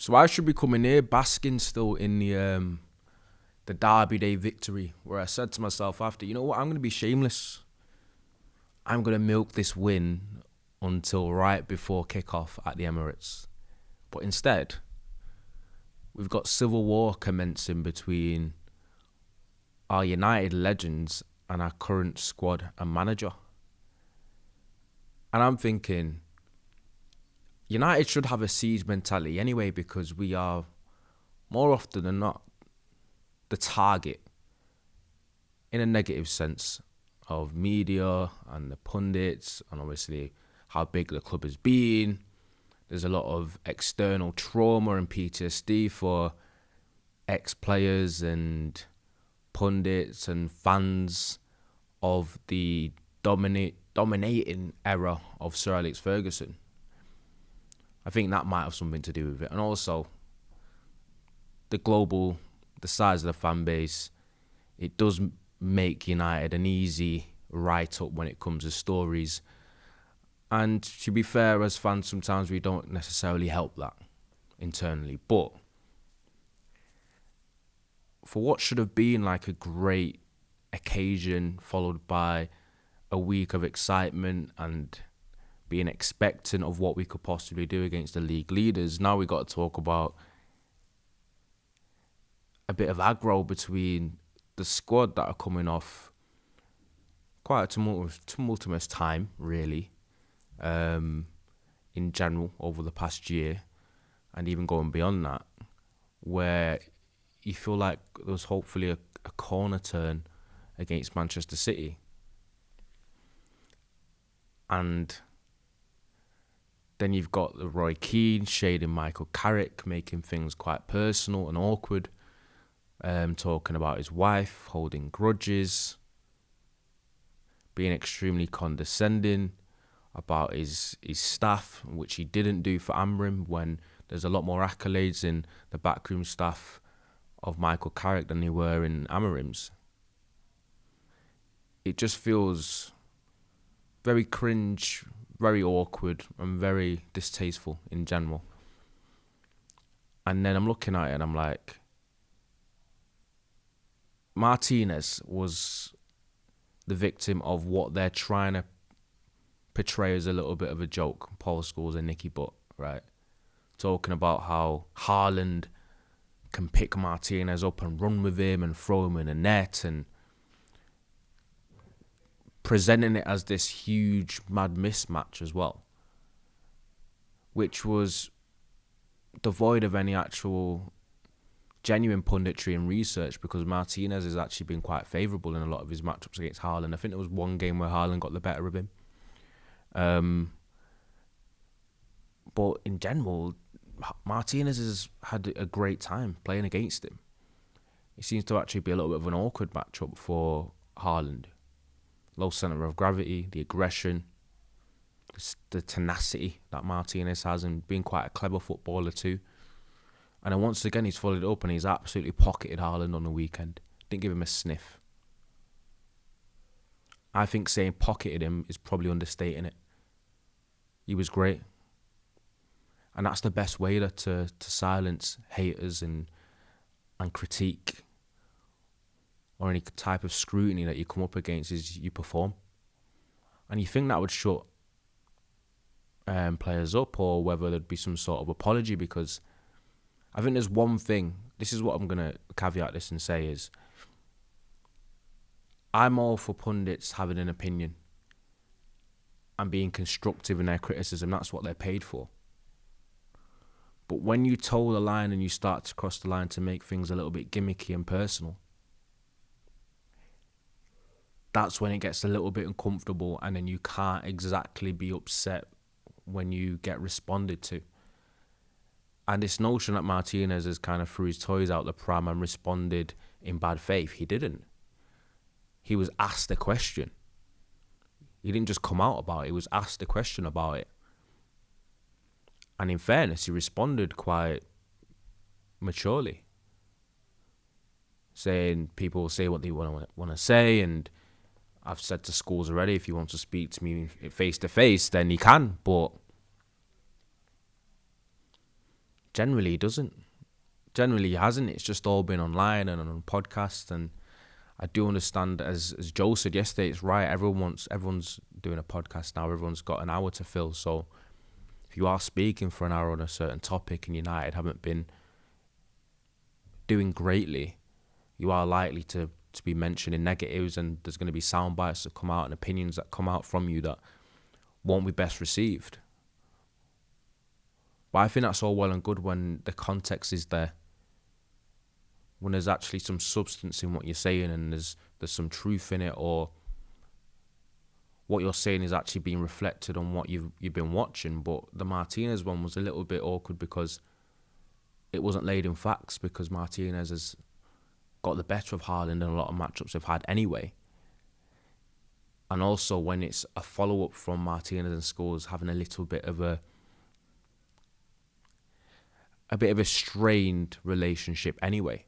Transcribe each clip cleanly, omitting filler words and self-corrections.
So I should be coming here basking still in the Derby Day victory, where I said to myself after, you know what, I'm going to be shameless. I'm going to milk this win until right before kickoff at the Emirates. But instead, we've got civil war commencing between our United legends and our current squad and manager. And I'm thinking, United should have a siege mentality anyway, because we are, more often than not, the target, in a negative sense, of media and the pundits, and obviously how big the club has been. There's a lot of external trauma and PTSD for ex-players and pundits and fans of the dominating era of Sir Alex Ferguson. I think that might have something to do with it. And also, the size of the fan base, it does make United an easy write-up when it comes to stories. And to be fair, as fans, sometimes we don't necessarily help that internally. But for what should have been like a great occasion, followed by a week of excitement and being expectant of what we could possibly do against the league leaders, now we got to talk about a bit of aggro between the squad that are coming off quite a tumultuous time, really, in general over the past year, and even going beyond that, where you feel like there was hopefully a corner turn against Manchester City. And then you've got the Roy Keane shading Michael Carrick, making things quite personal and awkward, talking about his wife, holding grudges, being extremely condescending about his staff, which he didn't do for Amrim, when there's a lot more accolades in the backroom staff of Michael Carrick than there were in Amarim's. It just feels very cringe, very awkward, and very distasteful in general. And then I'm looking at it and I'm like, Martinez was the victim of what they're trying to portray as a little bit of a joke. Paul Scholes and Nicky Butt, right? Talking about how Haaland can pick Martinez up and run with him and throw him in a net, and presenting it as this huge mad mismatch as well, which was devoid of any actual genuine punditry and research, because Martinez has actually been quite favourable in a lot of his matchups against Haaland. I think there was one game where Haaland got the better of him. But in general, Martinez has had a great time playing against him. It seems to actually be a little bit of an awkward matchup for Haaland. Low centre of gravity, the aggression, the tenacity that Martinez has, and being quite a clever footballer too. And then once again, he's followed it up and he's absolutely pocketed Haaland on the weekend. Didn't give him a sniff. I think saying pocketed him is probably understating it. He was great. And that's the best way to silence haters and critique, or any type of scrutiny that you come up against, is you perform. And you think that would shut players up, or whether there'd be some sort of apology, because I think there's one thing, this is what I'm going to caveat this and say, is I'm all for pundits having an opinion and being constructive in their criticism. That's what they're paid for. But when you toe the line and you start to cross the line to make things a little bit gimmicky and personal, that's when it gets a little bit uncomfortable, and then you can't exactly be upset when you get responded to. And this notion that Martinez has kind of threw his toys out the pram and responded in bad faith, he didn't. He was asked a question. He didn't just come out about it, he was asked a question about it. And in fairness, he responded quite maturely, saying people say what they want to say, and I've said to Scholes already, if he wants to speak to me face to face, then he can. But generally he doesn't. Generally he hasn't. It's just all been online and on podcasts. And I do understand, as Joe said yesterday, it's right. Everyone's doing a podcast now. Everyone's got an hour to fill. So if you are speaking for an hour on a certain topic and United haven't been doing greatly, you are likely to be mentioning negatives, and there's going to be sound bites that come out and opinions that come out from you that won't be best received. But I think that's all well and good when the context is there, when there's actually some substance in what you're saying and there's some truth in it, or what you're saying is actually being reflected on what you've been watching. But the Martinez one was a little bit awkward because it wasn't laid in facts, because Martinez has got the better of Haaland in a lot of matchups they've had anyway. And also when it's a follow-up from Martinez and Scholes having a little bit of a strained relationship anyway,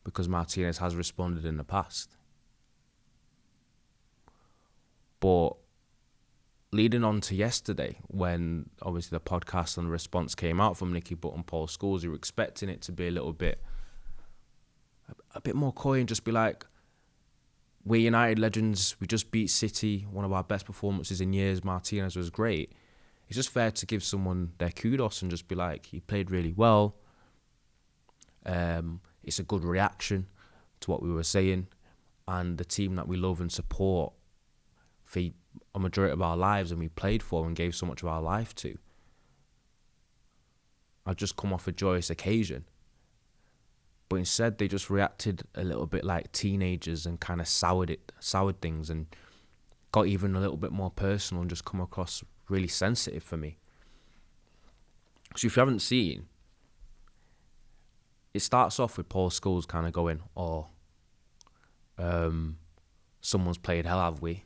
because Martinez has responded in the past. But leading on to yesterday, when obviously the podcast and the response came out from Nicky Butt and Paul Scholes, you were expecting it to be a bit more coy and just be like, we're United legends, we just beat City, one of our best performances in years, Martinez was great. It's just fair to give someone their kudos and just be like, he played really well. It's a good reaction to what we were saying, and the team that we love and support for a majority of our lives and we played for and gave so much of our life to. I've just come off a joyous occasion. But instead, they just reacted a little bit like teenagers and kind of soured things and got even a little bit more personal and just come across really sensitive for me. So if you haven't seen, it starts off with Paul Scholes kind of going, someone's played hell, have we?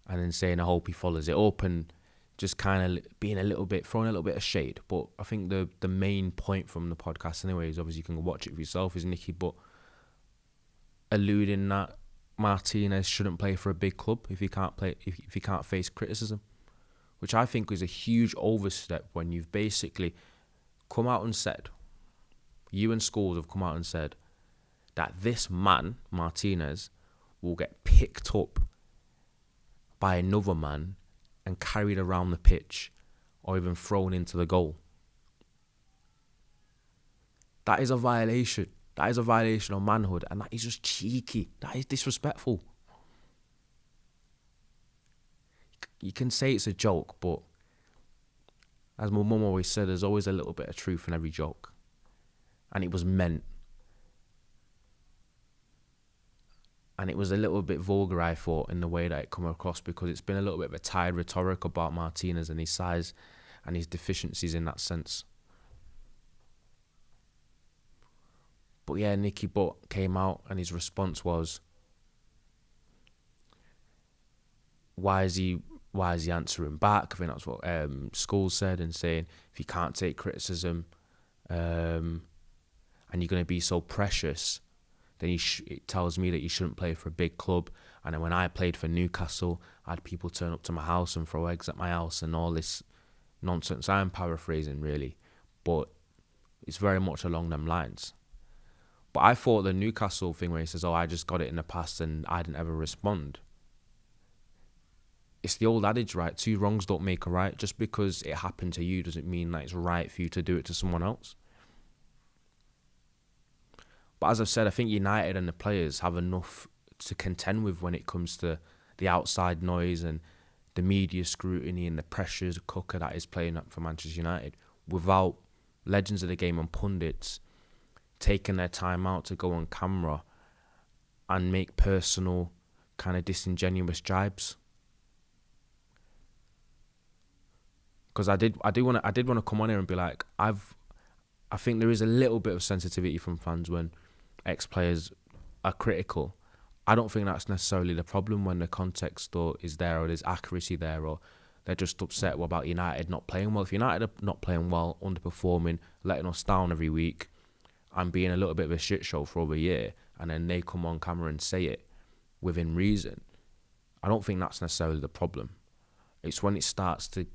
And then saying, I hope he follows it up, and just kind of being throwing a little bit of shade. But I think the main point from the podcast anyway is, obviously you can watch it for yourself, is Nicky Butt alluding that Martinez shouldn't play for a big club if he can't face criticism, which I think is a huge overstep when you've basically come out and said, you and Scholes have come out and said that this man, Martinez, will get picked up by another man and carried around the pitch or even thrown into the goal. That is a violation. That is a violation of manhood, and that is just cheeky. That is disrespectful. You can say it's a joke, but as my mum always said, there's always a little bit of truth in every joke. And it was meant. And it was a little bit vulgar, I thought, in the way that it come across, because it's been a little bit of a tired rhetoric about Martinez and his size and his deficiencies in that sense. But yeah, Nicky Butt came out and his response was, why is he answering back? I think that's what Scholes said, and saying, if you can't take criticism and you're going to be so precious, then it tells me that you shouldn't play for a big club. And then when I played for Newcastle, I had people turn up to my house and throw eggs at my house and all this nonsense. I'm paraphrasing, really, but it's very much along them lines. But I thought the Newcastle thing where he says, I just got it in the past and I didn't ever respond. It's the old adage, right? 2 wrongs don't make a right. Just because it happened to you doesn't mean that it's right for you to do it to someone else. But as I've said, I think United and the players have enough to contend with when it comes to the outside noise and the media scrutiny and the pressure cooker that is playing up for Manchester United, without legends of the game and pundits taking their time out to go on camera and make personal, kind of disingenuous jibes. Because I did want to come on here and be like, I think there is a little bit of sensitivity from fans when ex-players are critical. I don't think that's necessarily the problem when the context is there, or there's accuracy there, or they're just upset about United not playing well. If United are not playing well, underperforming, letting us down every week, and being a little bit of a shit show for over a year, and then they come on camera and say it within reason, I don't think that's necessarily the problem. It's when it starts to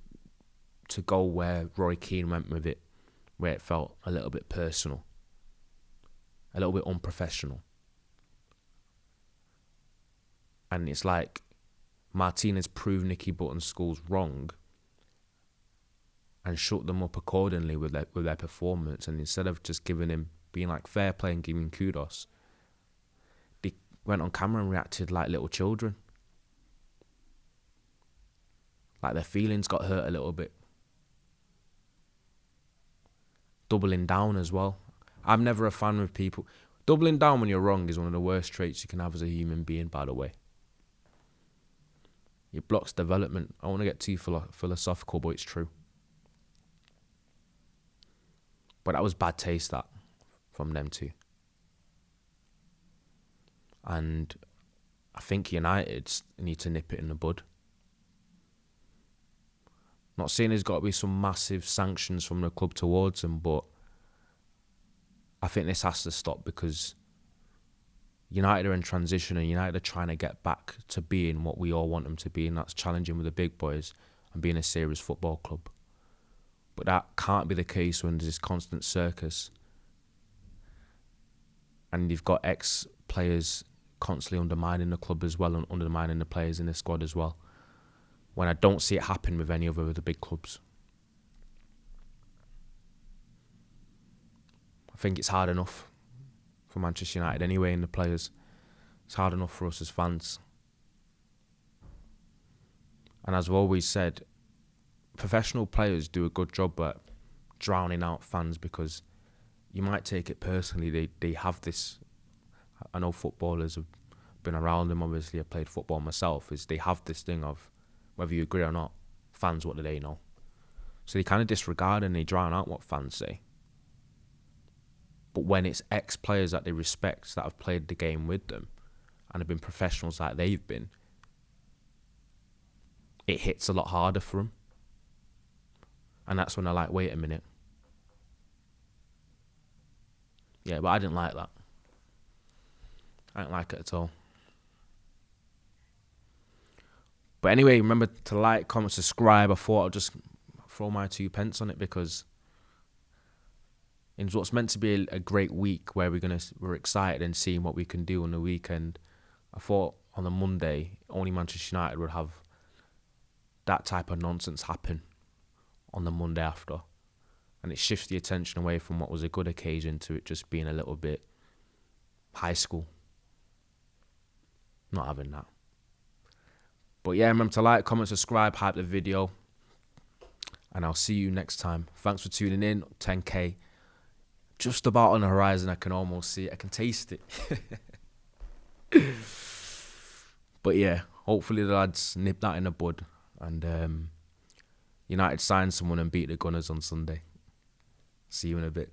to go where Roy Keane went with it, where it felt a little bit personal, a little bit unprofessional. And it's like Martinez proved Nicky Butt and Scholes wrong and shut them up accordingly with their performance. And instead of just being like fair play and giving kudos, they went on camera and reacted like little children. Like their feelings got hurt a little bit. Doubling down as well. I'm never a fan of people. Doubling down when you're wrong is one of the worst traits you can have as a human being, by the way. It blocks development. I want to get too philosophical, but it's true. But that was bad taste, that, from them two. And I think United need to nip it in the bud. Not saying there's got to be some massive sanctions from the club towards them, but I think this has to stop, because United are in transition and United are trying to get back to being what we all want them to be, and that's challenging with the big boys and being a serious football club. But that can't be the case when there's this constant circus and you've got ex-players constantly undermining the club as well and undermining the players in the squad as well, when I don't see it happen with any other of the big clubs. I think it's hard enough for Manchester United anyway, and the players. It's hard enough for us as fans. And as I've always said, professional players do a good job at drowning out fans, because you might take it personally. They have this. I know footballers have been around them. Obviously, I played football myself. Is they have this thing of, whether you agree or not, fans, what do they know? So they kind of disregard and they drown out what fans say. But when it's ex-players that they respect, that have played the game with them and have been professionals like they've been, it hits a lot harder for them. And that's when they're like, wait a minute. Yeah, but I didn't like that. I didn't like it at all. But anyway, remember to like, comment, subscribe. I thought I'd just throw my 2 pence on it, because in what's meant to be a great week where we're excited and seeing what we can do on the weekend, I thought on the Monday only Manchester United would have that type of nonsense happen on the Monday after, and it shifts the attention away from what was a good occasion to it just being a little bit high school. Not having that. But yeah, remember to like, comment, subscribe, hype the video, and I'll see you next time. Thanks for tuning in. 10k just about on the horizon. I can almost see it. I can taste it. But yeah, hopefully the lads nip that in the bud, and United sign someone and beat the Gunners on Sunday. See you in a bit.